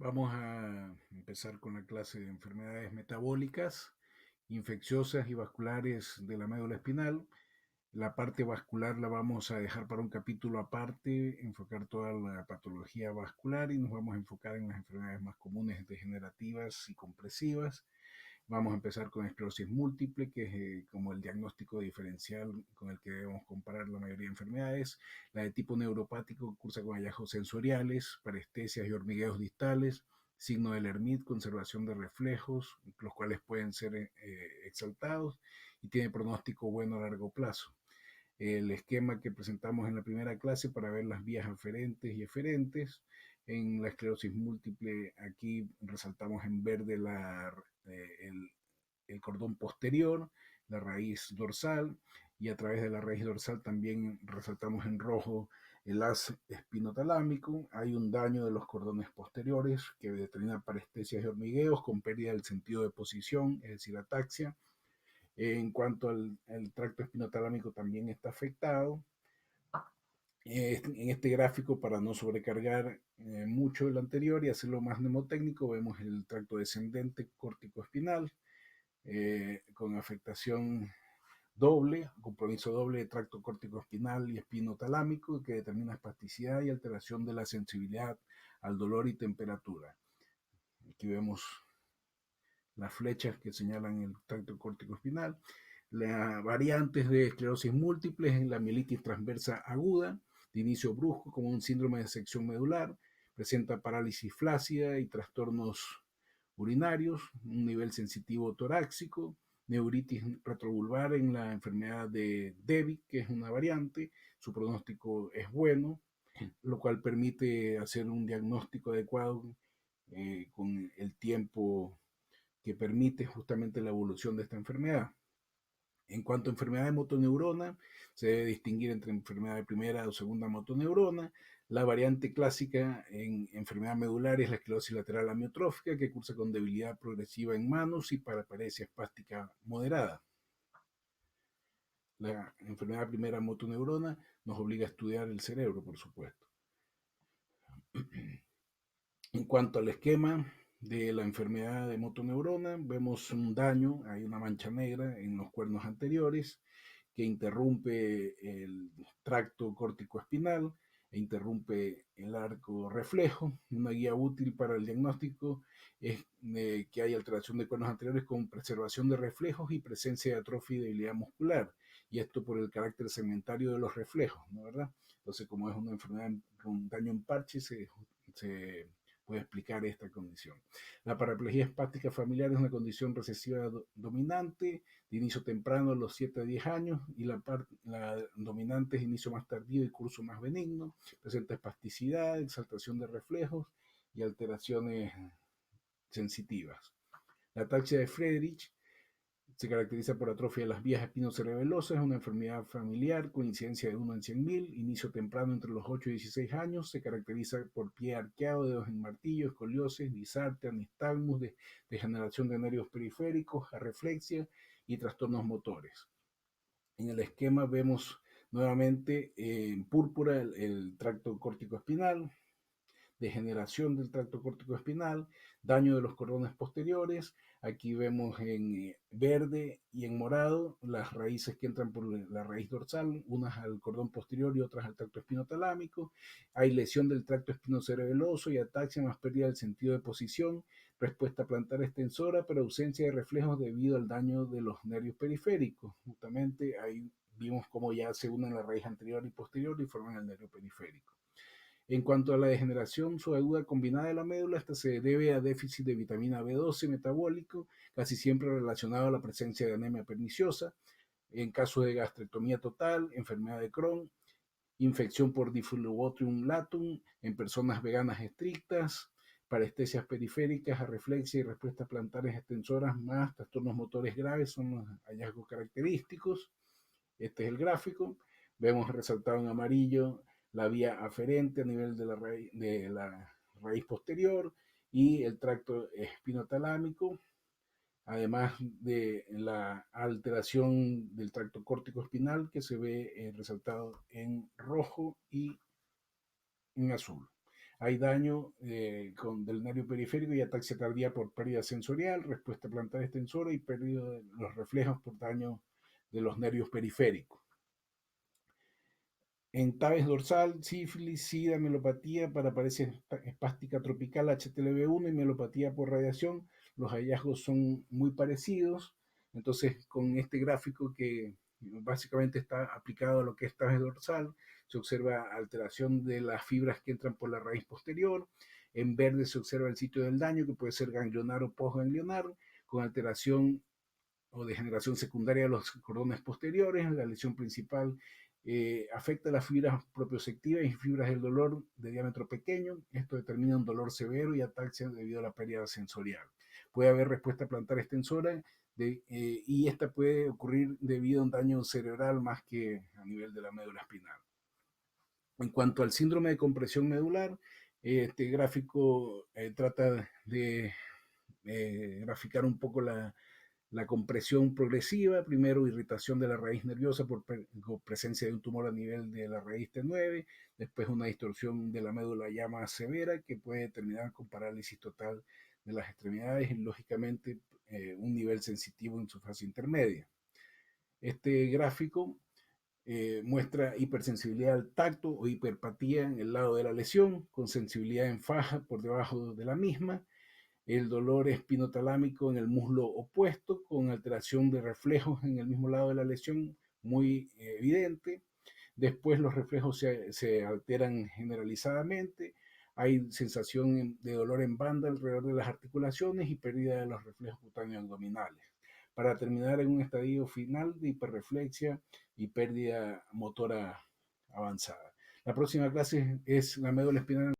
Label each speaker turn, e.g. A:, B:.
A: Vamos a empezar con la clase de enfermedades metabólicas, infecciosas y vasculares de la médula espinal. La parte vascular la vamos a dejar para un capítulo aparte, enfocar toda la patología vascular y nos vamos a enfocar en las enfermedades más comunes degenerativas y compresivas. Vamos a empezar con esclerosis múltiple, que es como el diagnóstico diferencial con el que debemos comparar la mayoría de enfermedades. La de tipo neuropático cursa con hallazgos sensoriales, parestesias y hormigueos distales, signo de Lermit, conservación de reflejos, los cuales pueden ser exaltados y tiene pronóstico bueno a largo plazo. El esquema que presentamos en la primera clase para ver las vías aferentes y eferentes. En la esclerosis múltiple, aquí resaltamos en verde el cordón posterior, la raíz dorsal, y a través de la raíz dorsal también resaltamos en rojo el haz espinotalámico. Hay un daño de los cordones posteriores que determina parestesias y hormigueos con pérdida del sentido de posición, es decir, ataxia. En cuanto al tracto espinotalámico también está afectado. En este gráfico, para no sobrecargar mucho el anterior y hacerlo más mnemotécnico, vemos el tracto descendente córtico-espinal con afectación doble, compromiso doble de tracto córtico-espinal y espinotalámico que determina espasticidad y alteración de la sensibilidad al dolor y temperatura. Aquí vemos las flechas que señalan el tracto córtico-espinal. Las variantes de esclerosis múltiple es la mielitis transversa aguda, de inicio brusco, como un síndrome de sección medular, presenta parálisis flácida y trastornos urinarios, un nivel sensitivo torácico, neuritis retrovulvar en la enfermedad de DEBI, que es una variante, su pronóstico es bueno, lo cual permite hacer un diagnóstico adecuado con el tiempo que permite justamente la evolución de esta enfermedad. En cuanto a enfermedad de motoneurona, se debe distinguir entre enfermedad de primera o segunda motoneurona. La variante clásica en enfermedad medular es la esclerosis lateral amiotrófica, que cursa con debilidad progresiva en manos y paraparesia espástica moderada. La enfermedad de primera motoneurona nos obliga a estudiar el cerebro, por supuesto. En cuanto al esquema de la enfermedad de motoneurona, vemos un daño, hay una mancha negra en los cuernos anteriores que interrumpe el tracto córtico-espinal e interrumpe el arco reflejo. Una guía útil para el diagnóstico es que hay alteración de cuernos anteriores con preservación de reflejos y presencia de atrofia y debilidad muscular. Y esto por el carácter segmentario de los reflejos, ¿no es verdad? Entonces, como es una enfermedad con daño en parche, se puede explicar esta condición. La paraplegia espástica familiar es una condición recesiva dominante de inicio temprano a los 7 a 10 años y la dominante es inicio más tardío y curso más benigno, presenta espasticidad, exaltación de reflejos y alteraciones sensitivas. La ataxia de Friedrich se caracteriza por atrofia de las vías espinocerebelosas, es una enfermedad familiar con incidencia de 1 en 100.000, inicio temprano entre los 8 y 16 años, se caracteriza por pie arqueado, dedos en martillo, escoliosis, disartria, nistagmus, degeneración de nervios periféricos, arreflexia y trastornos motores. En el esquema vemos nuevamente en púrpura el tracto córtico-espinal, degeneración del tracto córtico-espinal, daño de los cordones posteriores. Aquí vemos en verde y en morado las raíces que entran por la raíz dorsal, unas al cordón posterior y otras al tracto espinotalámico. Hay lesión del tracto espinocerebeloso y ataxia más pérdida del sentido de posición, respuesta plantar extensora, pero ausencia de reflejos debido al daño de los nervios periféricos. Justamente ahí vimos cómo ya se unen la raíz anterior y posterior y forman el nervio periférico. En cuanto a la degeneración subaguda combinada de la médula, esta se debe a déficit de vitamina B12 metabólico, casi siempre relacionado a la presencia de anemia perniciosa, en caso de gastrectomía total, enfermedad de Crohn, infección por Diflubotrium latum en personas veganas estrictas, parestesias periféricas, arreflexia y respuestas plantares extensoras más trastornos motores graves son los hallazgos característicos. Este es el gráfico. Vemos resaltado en amarillo la vía aferente a nivel de la raíz posterior y el tracto espinotalámico, además de la alteración del tracto córtico espinal que se ve resaltado en rojo y en azul. hay daño del nervio periférico y ataxia cardíaca por pérdida sensorial, respuesta plantar extensora y pérdida de los reflejos por daño de los nervios periféricos. En Tabes dorsal, sífilis, sida, mielopatía, paraparesia espástica tropical, HTLV1 y mielopatía por radiación, los hallazgos son muy parecidos. Entonces, con este gráfico que básicamente está aplicado a lo que es Tabes dorsal, se observa alteración de las fibras que entran por la raíz posterior. En verde se observa el sitio del daño, que puede ser ganglionar o postganglionar, con alteración o degeneración secundaria de los cordones posteriores. La lesión principal afecta las fibras propioceptivas y fibras del dolor de diámetro pequeño. Esto determina un dolor severo y ataxia debido a la pérdida sensorial. Puede haber respuesta plantar extensora y esta puede ocurrir debido a un daño cerebral más que a nivel de la médula espinal. En cuanto al síndrome de compresión medular, este gráfico trata de graficar un poco la compresión progresiva, primero irritación de la raíz nerviosa por presencia de un tumor a nivel de la raíz T9, después una distorsión de la médula ya más severa que puede terminar con parálisis total de las extremidades y lógicamente un nivel sensitivo en su fase intermedia. Este gráfico muestra hipersensibilidad al tacto o hiperpatía en el lado de la lesión, con sensibilidad en faja por debajo de la misma, el dolor espinotalámico en el muslo opuesto, con alteración de reflejos en el mismo lado de la lesión muy evidente. Después los reflejos se alteran generalizadamente. Hay sensación de dolor en banda alrededor de las articulaciones y pérdida de los reflejos cutáneos abdominales. Para terminar en un estadio final de hiperreflexia y pérdida motora avanzada. La próxima clase es la médula espinal